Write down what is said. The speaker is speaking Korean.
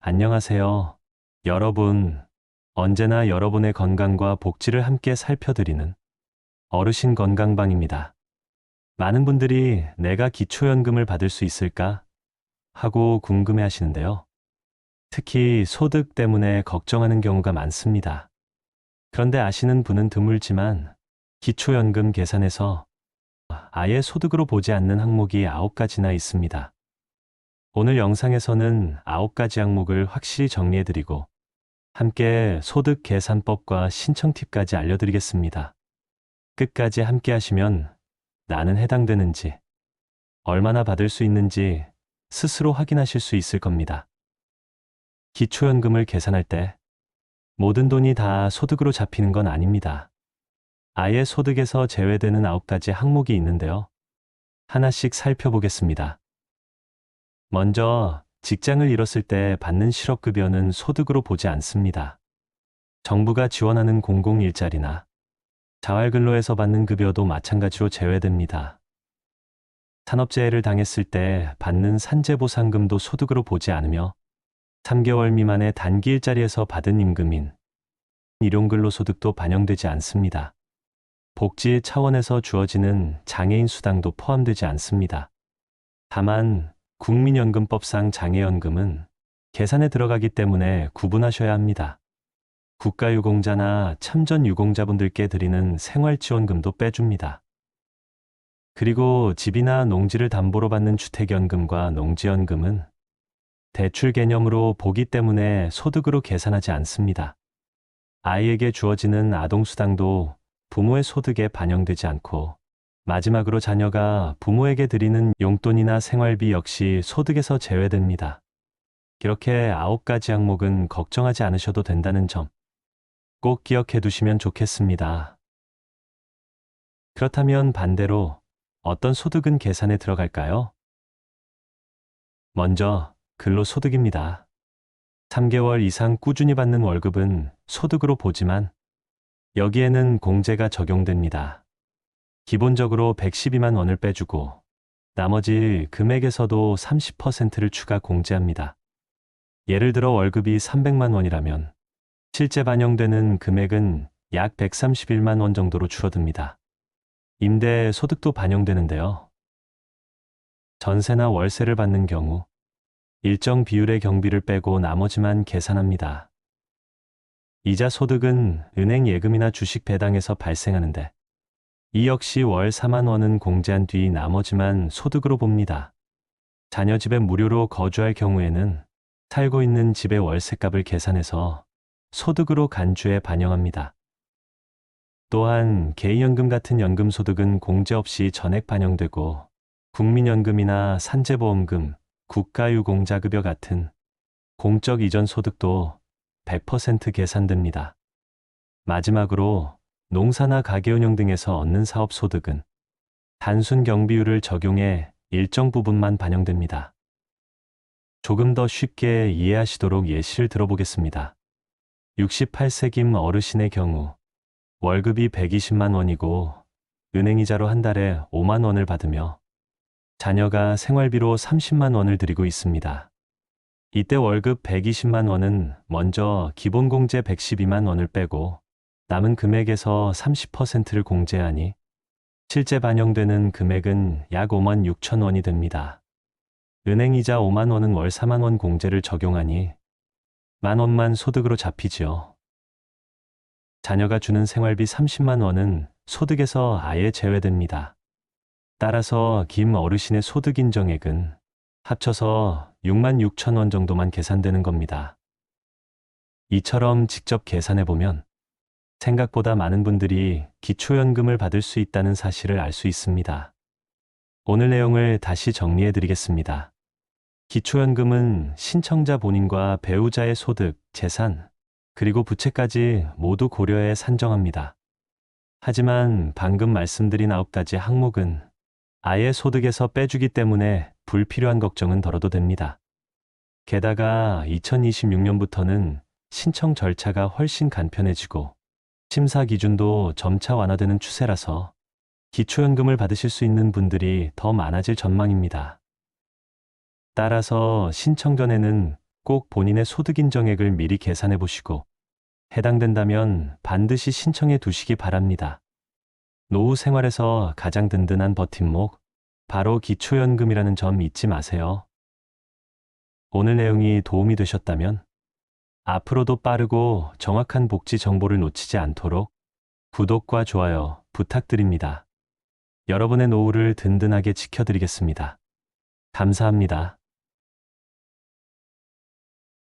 안녕하세요. 여러분, 언제나 여러분의 건강과 복지를 함께 살펴드리는 어르신 건강방입니다. 많은 분들이 내가 기초연금을 받을 수 있을까 하고 궁금해 하시는데요. 특히 소득 때문에 걱정하는 경우가 많습니다. 그런데 아시는 분은 드물지만 기초연금 계산에서 아예 소득으로 보지 않는 항목이 9가지나 있습니다. 오늘 영상에서는 9가지 항목을 확실히 정리해드리고 함께 소득 계산법과 신청 팁까지 알려드리겠습니다. 끝까지 함께 하시면 나는 해당되는지, 얼마나 받을 수 있는지 스스로 확인하실 수 있을 겁니다. 기초연금을 계산할 때 모든 돈이 다 소득으로 잡히는 건 아닙니다. 아예 소득에서 제외되는 9가지 항목이 있는데요. 하나씩 살펴보겠습니다. 먼저 직장을 잃었을 때 받는 실업급여는 소득으로 보지 않습니다. 정부가 지원하는 공공일자리나 자활근로에서 받는 급여도 마찬가지로 제외됩니다. 산업재해를 당했을 때 받는 산재보상금도 소득으로 보지 않으며 3개월 미만의 단기 일자리에서 받은 임금인 일용근로소득도 반영되지 않습니다. 복지 차원에서 주어지는 장애인 수당도 포함되지 않습니다. 다만 국민연금법상 장애연금은 계산에 들어가기 때문에 구분하셔야 합니다. 국가유공자나 참전유공자분들께 드리는 생활지원금도 빼줍니다. 그리고 집이나 농지를 담보로 받는 주택연금과 농지연금은 대출 개념으로 보기 때문에 소득으로 계산하지 않습니다. 아이에게 주어지는 아동수당도 부모의 소득에 반영되지 않고 마지막으로 자녀가 부모에게 드리는 용돈이나 생활비 역시 소득에서 제외됩니다. 이렇게 9가지 항목은 걱정하지 않으셔도 된다는 점 꼭 기억해 두시면 좋겠습니다. 그렇다면 반대로 어떤 소득은 계산에 들어갈까요? 먼저 근로소득입니다. 3개월 이상 꾸준히 받는 월급은 소득으로 보지만 여기에는 공제가 적용됩니다. 기본적으로 112만 원을 빼주고 나머지 금액에서도 30%를 추가 공제합니다. 예를 들어 월급이 300만 원이라면 실제 반영되는 금액은 약 131만 원 정도로 줄어듭니다. 임대 소득도 반영되는데요. 전세나 월세를 받는 경우 일정 비율의 경비를 빼고 나머지만 계산합니다. 이자 소득은 은행 예금이나 주식 배당에서 발생하는데 이 역시 월 4만 원은 공제한 뒤 나머지만 소득으로 봅니다. 자녀 집에 무료로 거주할 경우에는 살고 있는 집의 월세값을 계산해서 소득으로 간주해 반영합니다. 또한 개인연금 같은 연금소득은 공제 없이 전액 반영되고 국민연금이나 산재보험금, 국가유공자급여 같은 공적 이전 소득도 100% 계산됩니다. 마지막으로 농사나 가게운영 등에서 얻는 사업소득은 단순 경비율을 적용해 일정 부분만 반영됩니다. 조금 더 쉽게 이해하시도록 예시를 들어보겠습니다. 68세 김 어르신의 경우 월급이 120만 원이고 은행이자로 한 달에 5만 원을 받으며 자녀가 생활비로 30만 원을 드리고 있습니다. 이때 월급 120만 원은 먼저 기본공제 112만 원을 빼고 남은 금액에서 30%를 공제하니 실제 반영되는 금액은 약 5만 6천 원이 됩니다. 은행이자 5만 원은 월 4만 원 공제를 적용하니 만 원만 소득으로 잡히지요. 자녀가 주는 생활비 30만 원은 소득에서 아예 제외됩니다. 따라서 김 어르신의 소득 인정액은 합쳐서 6만 6천 원 정도만 계산되는 겁니다. 이처럼 직접 계산해보면 생각보다 많은 분들이 기초연금을 받을 수 있다는 사실을 알 수 있습니다. 오늘 내용을 다시 정리해드리겠습니다. 기초연금은 신청자 본인과 배우자의 소득, 재산, 그리고 부채까지 모두 고려해 산정합니다. 하지만 방금 말씀드린 9가지 항목은 아예 소득에서 빼주기 때문에 불필요한 걱정은 덜어도 됩니다. 게다가 2026년부터는 신청 절차가 훨씬 간편해지고 심사 기준도 점차 완화되는 추세라서 기초연금을 받으실 수 있는 분들이 더 많아질 전망입니다. 따라서 신청 전에는 꼭 본인의 소득 인정액을 미리 계산해 보시고 해당된다면 반드시 신청해 두시기 바랍니다. 노후 생활에서 가장 든든한 버팀목, 바로 기초연금이라는 점 잊지 마세요. 오늘 내용이 도움이 되셨다면 앞으로도 빠르고 정확한 복지 정보를 놓치지 않도록 구독과 좋아요 부탁드립니다. 여러분의 노후를 든든하게 지켜드리겠습니다. 감사합니다.